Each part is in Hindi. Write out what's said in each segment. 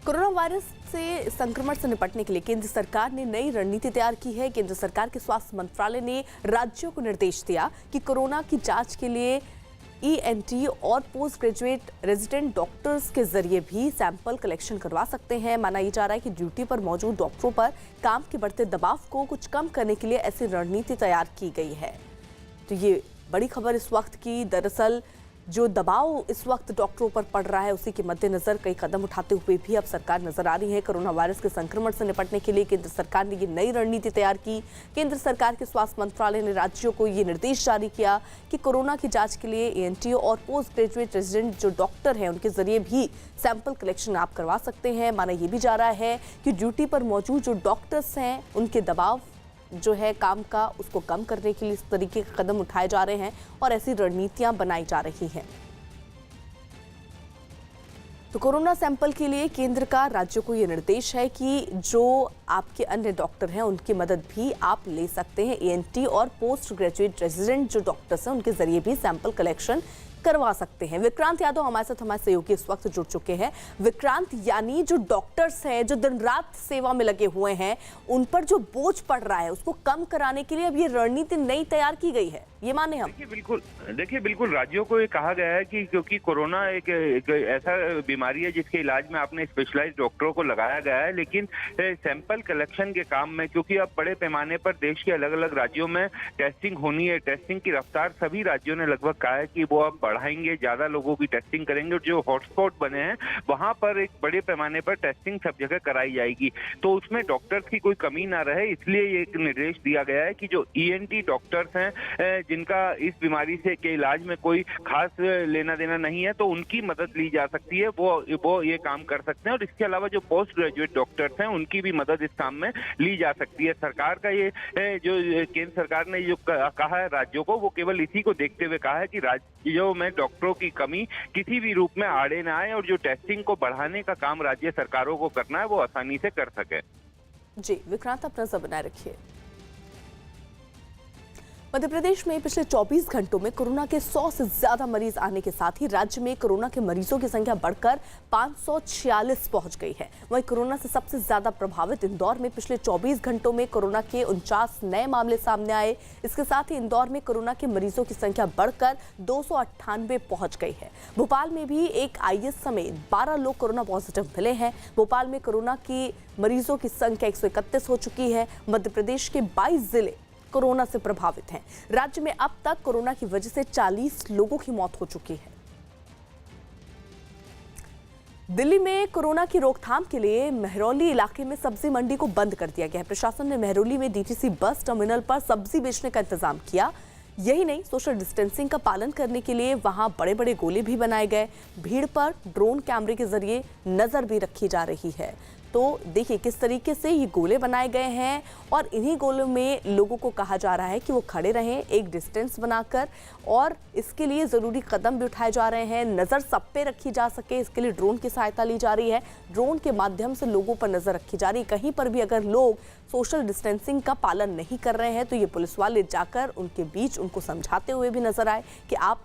कोरोना वायरस से संक्रमण से निपटने के लिए केंद्र सरकार ने नई रणनीति तैयार की है। केंद्र सरकार के स्वास्थ्य मंत्रालय ने राज्यों को निर्देश दिया कि कोरोना की जांच के लिए ईएनटी और पोस्ट ग्रेजुएट रेजिडेंट डॉक्टर्स के जरिए भी सैंपल कलेक्शन करवा सकते हैं। माना यह जा रहा है कि ड्यूटी पर मौजूद डॉक्टरों पर काम के बढ़ते दबाव को कुछ कम करने के लिए ऐसी रणनीति तैयार की गई है। तो ये बड़ी खबर इस वक्त की। दरअसल जो दबाव इस वक्त डॉक्टरों पर पड़ रहा है उसी के मद्देनजर कई कदम उठाते हुए भी अब सरकार नजर आ रही है। कोरोना वायरस के संक्रमण से निपटने के लिए केंद्र सरकार ने ये नई रणनीति तैयार की। केंद्र सरकार के स्वास्थ्य मंत्रालय ने राज्यों को ये निर्देश जारी किया कि कोरोना की जांच के लिए ईएनटी और पोस्ट ग्रेजुएट रेजिडेंट जो डॉक्टर हैं उनके जरिए भी सैंपल कलेक्शन आप करवा सकते हैं। माना यह भी जा रहा है कि ड्यूटी पर मौजूद जो डॉक्टर्स हैं उनके दबाव जो है काम का उसको कम करने के लिए इस तरीके के कदम उठाए जा रहे हैं और ऐसी रणनीतियां बनाई जा रही हैं। तो कोरोना सैंपल के लिए केंद्र का राज्यों को यह निर्देश है कि जो आपके अन्य डॉक्टर हैं उनकी मदद भी आप ले सकते हैं। ईएनटी और पोस्ट ग्रेजुएट रेजिडेंट जो डॉक्टर्स हैं उनके जरिए भी सैंपल कलेक्शन करवा सकते हैं। विक्रांत यादव हमारे साथ हमारे सहयोगी इस वक्त जुड़ चुके हैं। विक्रांत, यानी जो डॉक्टर्स हैं जो दिन रात सेवा में लगे हुए हैं उन पर जो बोझ पड़ रहा है उसको कम कराने के लिए अब ये रणनीति नई तैयार की गई है, ये माने हम? देखिए बिल्कुल राज्यों को ये कहा गया है कि क्योंकि कोरोना एक ऐसा बीमारी है जिसके इलाज में आपने स्पेशलाइज्ड डॉक्टरों को लगाया गया है, लेकिन सैंपल कलेक्शन के काम में क्योंकि अब बड़े पैमाने पर देश के अलग अलग राज्यों में टेस्टिंग होनी है, टेस्टिंग की रफ्तार सभी राज्यों ने लगभग कहा है कि वो अब बढ़ाएंगे, ज्यादा लोगों की टेस्टिंग करेंगे और जो हॉटस्पॉट बने हैं वहां पर एक बड़े पैमाने पर टेस्टिंग सब जगह कराई जाएगी। तो उसमें डॉक्टर्स की कोई कमी ना रहे इसलिए ये एक निर्देश दिया गया है कि जो ईएनटी डॉक्टर्स हैं जिनका इस बीमारी से के इलाज में कोई खास लेना देना नहीं है तो उनकी मदद ली जा सकती है, वो ये काम कर सकते हैं। और इसके अलावा जो पोस्ट ग्रेजुएट डॉक्टर्स हैं उनकी भी मदद इस काम में ली जा सकती है। सरकार का ये जो केंद्र सरकार ने जो कहा है राज्यों को, वो केवल इसी को देखते हुए कहा है कि राज्यों में डॉक्टरों की कमी किसी भी रूप में आड़े ना आए और जो टेस्टिंग को बढ़ाने का काम राज्य सरकारों को करना है वो आसानी से कर सके। जी विक्रांत, अपना नजर बनाए रखिए। मध्य प्रदेश में पिछले 24 घंटों में कोरोना के 100 से ज्यादा मरीज आने के साथ ही राज्य में कोरोना के मरीजों की संख्या बढ़कर 546 पहुंच गई है। वहीं कोरोना से सबसे ज्यादा प्रभावित इंदौर में पिछले 24 घंटों में कोरोना के 49 नए मामले सामने आए। इसके साथ ही इंदौर में कोरोना के मरीजों की संख्या बढ़कर 298 पहुंच गई है। भोपाल में भी एक आईएएस समेत 12 लोग कोरोना पॉजिटिव मिले हैं। भोपाल में कोरोना की मरीजों की संख्या 131 हो चुकी है। मध्य प्रदेश के 22 जिले कोरोना से प्रभावित हैं। राज्य में अब तक कोरोना की वजह से 40 लोगों की मौत हो चुकी है। दिल्ली में कोरोना की रोकथाम के लिए मेहरौली इलाके में सब्जी मंडी को बंद कर दिया गया है। प्रशासन ने मेहरौली में डीटीसी बस टर्मिनल पर सब्जी बेचने का इंतजाम किया। यही नहीं, सोशल डिस्टेंसिंग का पालन करने के लिए वहां बड़े बड़े गोले भी बनाए गए। भीड़ पर ड्रोन कैमरे के जरिए नजर भी रखी जा रही है। तो देखिए किस तरीके से ये गोले बनाए गए हैं और इन्हीं गोलों में लोगों को कहा जा रहा है कि वो खड़े रहें एक डिस्टेंस बनाकर, और इसके लिए ज़रूरी कदम भी उठाए जा रहे हैं। नज़र सब पे रखी जा सके इसके लिए ड्रोन की सहायता ली जा रही है। ड्रोन के माध्यम से लोगों पर नज़र रखी जा रही है। कहीं पर भी अगर लोग सोशल डिस्टेंसिंग का पालन नहीं कर रहे हैं तो ये पुलिस वाले जाकर उनके बीच उनको समझाते हुए भी नजर आए कि आप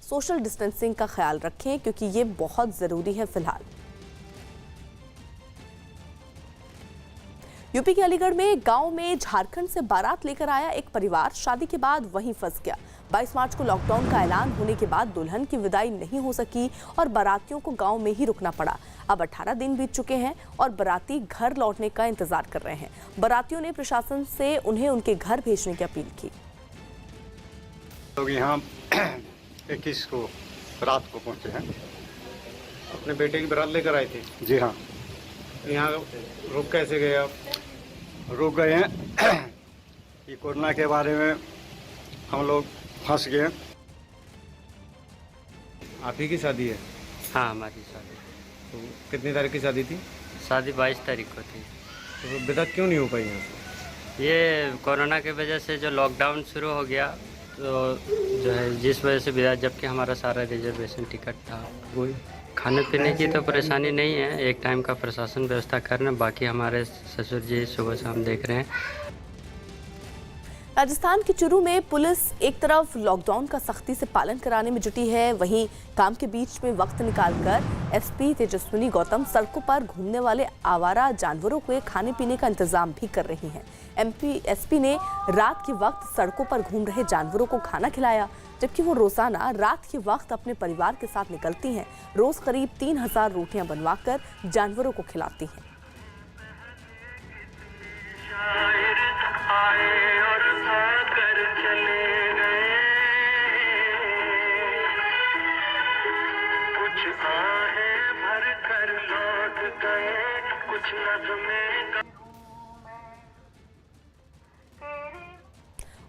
सोशल डिस्टेंसिंग का ख्याल रखें क्योंकि ये बहुत ज़रूरी है। फिलहाल यूपी के अलीगढ़ में गांव में झारखंड से बारात लेकर आया एक परिवार शादी के बाद वहीं फंस गया। 22 मार्च को लॉकडाउन का ऐलान होने के बाद दुल्हन की विदाई नहीं हो सकी और बारातियों को गांव में ही रुकना पड़ा। अब 18 दिन बीत चुके हैं और बाराती घर लौटने का इंतजार कर रहे हैं। बारातियों ने प्रशासन से उन्हें उनके घर भेजने की अपील की। लोग यहाँ 21 को रात को पहुँचे हैं, अपने बेटे की बारात लेकर आए थे। जी हाँ। यहाँ रुक कैसे गए आप? रुक गए हैं कि कोरोना के बारे में हम लोग फंस गए। आप ही की शादी है? हाँ, हमारी शादी। तो कितनी तारीख की शादी थी? शादी 22 तारीख को थी। तो विदा क्यों नहीं हो पाई यहाँ से? ये कोरोना की वजह से जो लॉकडाउन शुरू हो गया तो जो है जिस वजह से विदा, जबकि हमारा सारा रिजर्वेशन टिकट था। वही खाने पीने की तो परेशानी नहीं है, एक टाइम का प्रशासन व्यवस्था कर रहे हैं, बाकी हमारे ससुर जी सुबह शाम देख रहे हैं। राजस्थान के चुरू में पुलिस एक तरफ लॉकडाउन का सख्ती से पालन कराने में जुटी है, वहीं काम के बीच में वक्त निकालकर एसपी तेजस्विनी गौतम सड़कों पर घूमने वाले आवारा जानवरों को खाने पीने का इंतजाम भी कर रही हैं। एसपी ने रात के वक्त सड़कों पर घूम रहे जानवरों को खाना खिलाया, जबकि वो रोजाना रात के वक्त अपने परिवार के साथ निकलती हैं। रोज करीब 3000 रोटियां बनवाकर जानवरों को खिलाती हैं।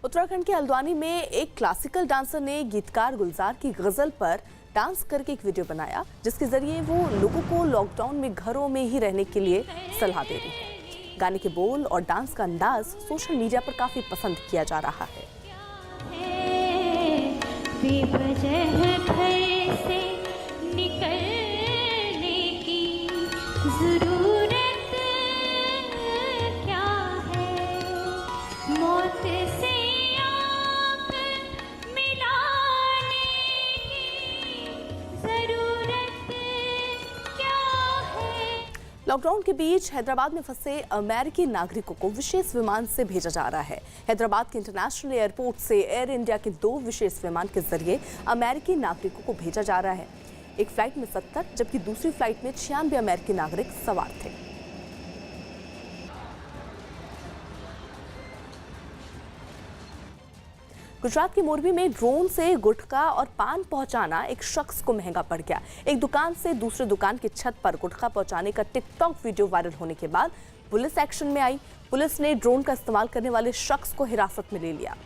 उत्तराखंड के हल्द्वानी में एक क्लासिकल डांसर ने गीतकार गुलजार की गजल पर डांस करके एक वीडियो बनाया, जिसके जरिए वो लोगों को लॉकडाउन में घरों में ही रहने के लिए सलाह दे रही है। गाने के बोल और डांस का अंदाज सोशल मीडिया पर काफी पसंद किया जा रहा है। लॉकडाउन के बीच हैदराबाद में फंसे अमेरिकी नागरिकों को विशेष विमान से भेजा जा रहा है। हैदराबाद के इंटरनेशनल एयरपोर्ट से एयर इंडिया के 2 विशेष विमान के जरिए अमेरिकी नागरिकों को भेजा जा रहा है। एक फ्लाइट में 70 जबकि दूसरी फ्लाइट में 96 अमेरिकी नागरिक सवार थे। गुजरात के मोरबी में ड्रोन से गुटखा और पान पहुंचाना एक शख्स को महंगा पड़ गया। एक दुकान से दूसरे दुकान की छत पर गुटखा पहुंचाने का टिकटॉक वीडियो वायरल होने के बाद पुलिस एक्शन में आई। पुलिस ने ड्रोन का इस्तेमाल करने वाले शख्स को हिरासत में ले लिया।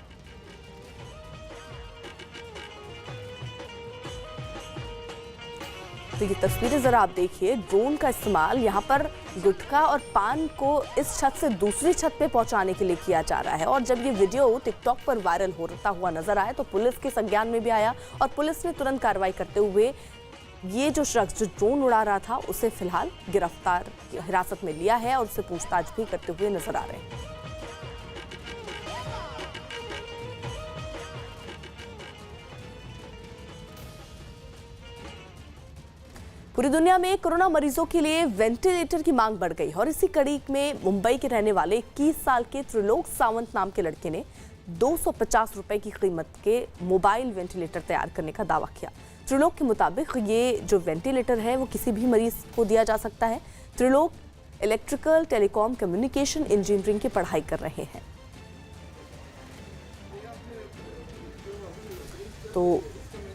तो ये तस्वीरें जरा आप देखिए, ड्रोन का इस्तेमाल यहाँ पर गुटखा और पान को इस छत से दूसरी छत पे पहुंचाने के लिए किया जा रहा है। और जब ये वीडियो टिकटॉक पर वायरल होता हुआ नजर आया तो पुलिस के संज्ञान में भी आया और पुलिस ने तुरंत कार्रवाई करते हुए ये जो शख्स जो ड्रोन उड़ा रहा था उसे फिलहाल गिरफ्तार हिरासत में लिया है और उससे पूछताछ भी करते हुए नजर आ रहे हैं। पूरी दुनिया में कोरोना मरीजों के लिए वेंटिलेटर की मांग बढ़ गई और इसी कड़ी में मुंबई के रहने वाले 21 साल के त्रिलोक सावंत नाम के लड़के ने 250 रुपए की कीमत के मोबाइल वेंटिलेटर तैयार करने का दावा किया। त्रिलोक के मुताबिक ये जो वेंटिलेटर है वो किसी भी मरीज को दिया जा सकता है। Trilok electrical, telecom, communication engineering की पढ़ाई कर रहे हैं। तो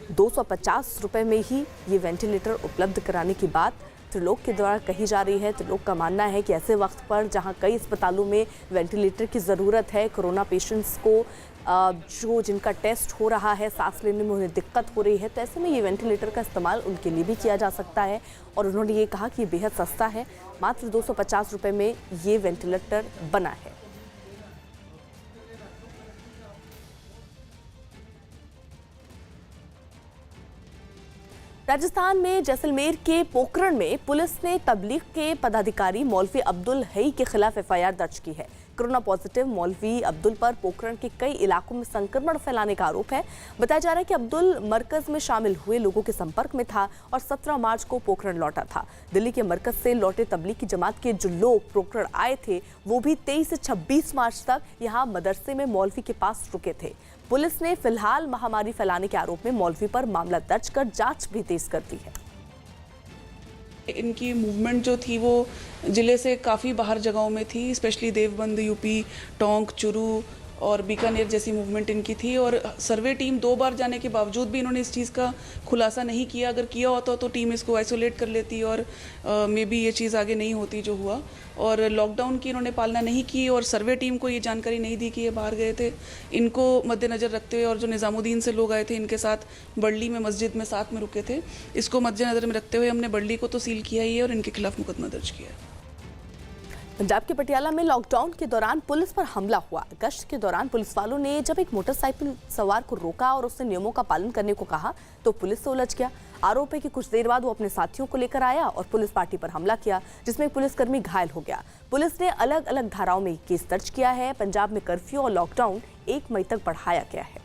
250 रुपए में ही ये वेंटिलेटर उपलब्ध कराने की बात त्रिलोक के द्वारा कही जा रही है। त्रिलोक का मानना है कि ऐसे वक्त पर जहां कई अस्पतालों में वेंटिलेटर की ज़रूरत है, कोरोना पेशेंट्स को जिनका टेस्ट हो रहा है, सांस लेने में उन्हें दिक्कत हो रही है, तो ऐसे में ये वेंटिलेटर का इस्तेमाल उनके लिए भी किया जा सकता है। और उन्होंने ये कहा कि ये बेहद सस्ता है, मात्र 250 रुपये में ये वेंटिलेटर बना है। राजस्थान में जैसलमेर के पोखरण में पुलिस ने तबलीग के पदाधिकारी मौलवी अब्दुल हई के खिलाफ एफआईआर दर्ज की है। कोरोना पॉजिटिव मौलवी अब्दुल पर पोखरण के कई इलाकों में संक्रमण फैलाने का आरोप है। बताया जा रहा है कि अब्दुल मरकज में शामिल हुए लोगों के संपर्क में था और 17 मार्च को पोखरण लौटा था। दिल्ली के मरकज से लौटे तबलीग की जमात के जो लोग पोखरण आए थे वो भी 23 से 26 मार्च तक यहाँ मदरसे में मौलवी के पास रुके थे। पुलिस ने फिलहाल महामारी फैलाने के आरोप में मौलवी पर मामला दर्ज कर जांच भी तेज कर दी है। इनकी मूवमेंट जो थी वो ज़िले से काफ़ी बाहर जगहों में थी, स्पेशली देवबंद, यूपी, टोंक, चुरू और बीकानेर जैसी मूवमेंट इनकी थी। और सर्वे टीम 2 बार जाने के बावजूद भी इन्होंने इस चीज़ का खुलासा नहीं किया। अगर किया होता तो टीम इसको आइसोलेट कर लेती और मे बी ये चीज़ आगे नहीं होती जो हुआ। और लॉकडाउन की इन्होंने पालना नहीं की और सर्वे टीम को ये जानकारी नहीं दी कि ये बाहर गए थे। इनको मद्देनज़र रखते हुए और जो निज़ामुद्दीन से लोग आए थे इनके साथ बड़ली में मस्जिद में साथ में रुके थे, इसको मद्देनज़र में रखते हुए हमने बड़ली को तो सील किया ही है और इनके खिलाफ मुकदमा दर्ज किया है। पंजाब के पटियाला में लॉकडाउन के दौरान पुलिस पर हमला हुआ। गश्त के दौरान पुलिस वालों ने जब एक मोटरसाइकिल सवार को रोका और उससे नियमों का पालन करने को कहा तो पुलिस से उलझ गया। आरोप है कि कुछ देर बाद वो अपने साथियों को लेकर आया और पुलिस पार्टी पर हमला किया, जिसमें एक पुलिसकर्मी घायल हो गया। पुलिस ने अलग अलग धाराओं में केस दर्ज किया है। पंजाब में कर्फ्यू और लॉकडाउन 1 मई तक बढ़ाया गया है।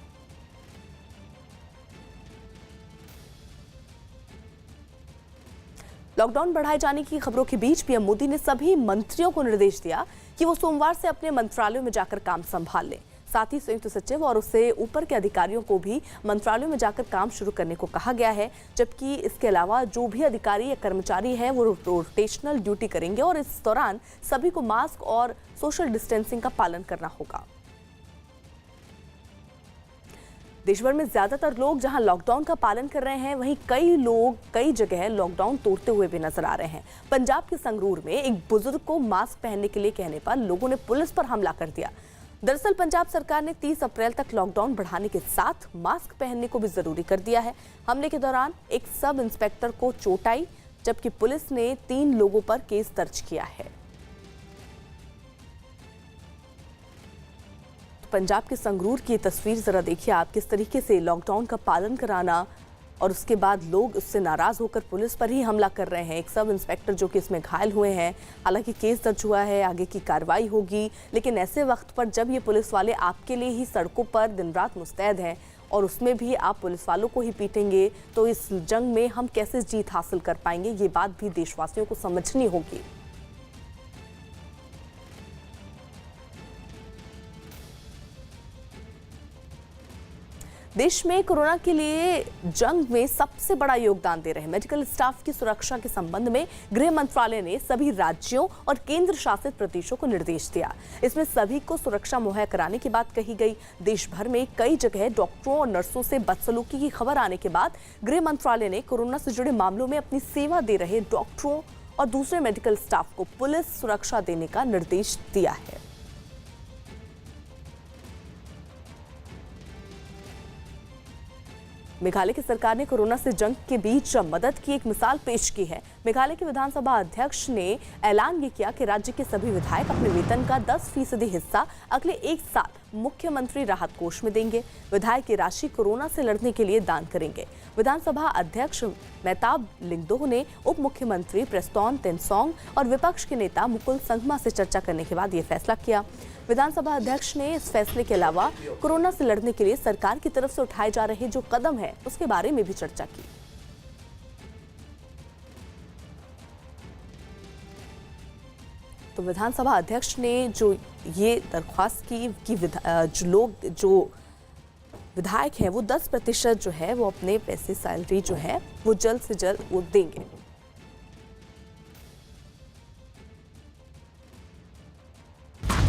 लॉकडाउन बढ़ाए जाने की खबरों के बीच पीएम मोदी ने सभी मंत्रियों को निर्देश दिया कि वो सोमवार से अपने मंत्रालयों में जाकर काम संभाल लें। साथ ही संयुक्त सचिव और उससे ऊपर के अधिकारियों को भी मंत्रालयों में जाकर काम शुरू करने को कहा गया है, जबकि इसके अलावा जो भी अधिकारी या कर्मचारी हैं वो रोटेशनल ड्यूटी करेंगे और इस दौरान सभी को मास्क और सोशल डिस्टेंसिंग का पालन करना होगा। देश भर में ज्यादातर लोग जहां लॉकडाउन का पालन कर रहे हैं, वहीं कई लोग कई जगह लॉकडाउन तोड़ते हुए भी नजर आ रहे हैं। पंजाब के संगरूर में एक बुजुर्ग को मास्क पहनने के लिए कहने पर लोगों ने पुलिस पर हमला कर दिया। दरअसल पंजाब सरकार ने 30 अप्रैल तक लॉकडाउन बढ़ाने के साथ मास्क पहनने को भी जरूरी कर दिया है। हमले के दौरान एक सब इंस्पेक्टर को चोट आई, जबकि पुलिस ने 3 लोगों पर केस दर्ज किया है। पंजाब के संगरूर की तस्वीर जरा देखिए आप, किस तरीके से लॉकडाउन का पालन कराना और उसके बाद लोग उससे नाराज होकर पुलिस पर ही हमला कर रहे हैं। एक सब इंस्पेक्टर जो कि इसमें घायल हुए हैं, हालांकि केस दर्ज हुआ है, आगे की कार्रवाई होगी। लेकिन ऐसे वक्त पर जब ये पुलिस वाले आपके लिए ही सड़कों पर दिन रात मुस्तैद हैं और उसमें भी आप पुलिस वालों को ही पीटेंगे, तो इस जंग में हम कैसे जीत हासिल कर पाएंगे, ये बात भी देशवासियों को समझनी होगी। देश में कोरोना के लिए जंग में सबसे बड़ा योगदान दे रहे मेडिकल स्टाफ की सुरक्षा के संबंध में गृह मंत्रालय ने सभी राज्यों और केंद्र शासित प्रदेशों को निर्देश दिया। इसमें सभी को सुरक्षा मुहैया कराने की बात कही गई। देश भर में कई जगह डॉक्टरों और नर्सों से बदसलूकी की खबर आने के बाद गृह मंत्रालय ने कोरोना से जुड़े मामलों में अपनी सेवा दे रहे डॉक्टरों और दूसरे मेडिकल स्टाफ को पुलिस सुरक्षा देने का निर्देश दिया है। मेघालय की सरकार ने कोरोना से जंग के बीच मदद की एक मिसाल पेश की है। मेघालय के विधानसभा अध्यक्ष ने ऐलान ये किया कि राज्य के सभी विधायक अपने वेतन का 10% हिस्सा अगले 1 साल मुख्यमंत्री राहत कोष में देंगे। विधायक की राशि कोरोना से लड़ने के लिए दान करेंगे। विधानसभा अध्यक्ष मेहताब लिंगदोह ने उप मुख्यमंत्री प्रेस्टोन तेनसोंग और विपक्ष के नेता मुकुल संगमा से चर्चा करने के बाद ये फैसला किया। विधानसभा अध्यक्ष ने इस फैसले के अलावा कोरोना से लड़ने के लिए सरकार की तरफ से उठाए जा रहे जो कदम है उसके बारे में भी चर्चा की। तो विधानसभा अध्यक्ष ने जो ये दरख्वास्त की कि जो विधायक हैं वो 10% जो है वो अपने पैसे सैलरी जो है वो जल्द से जल्द वो देंगे।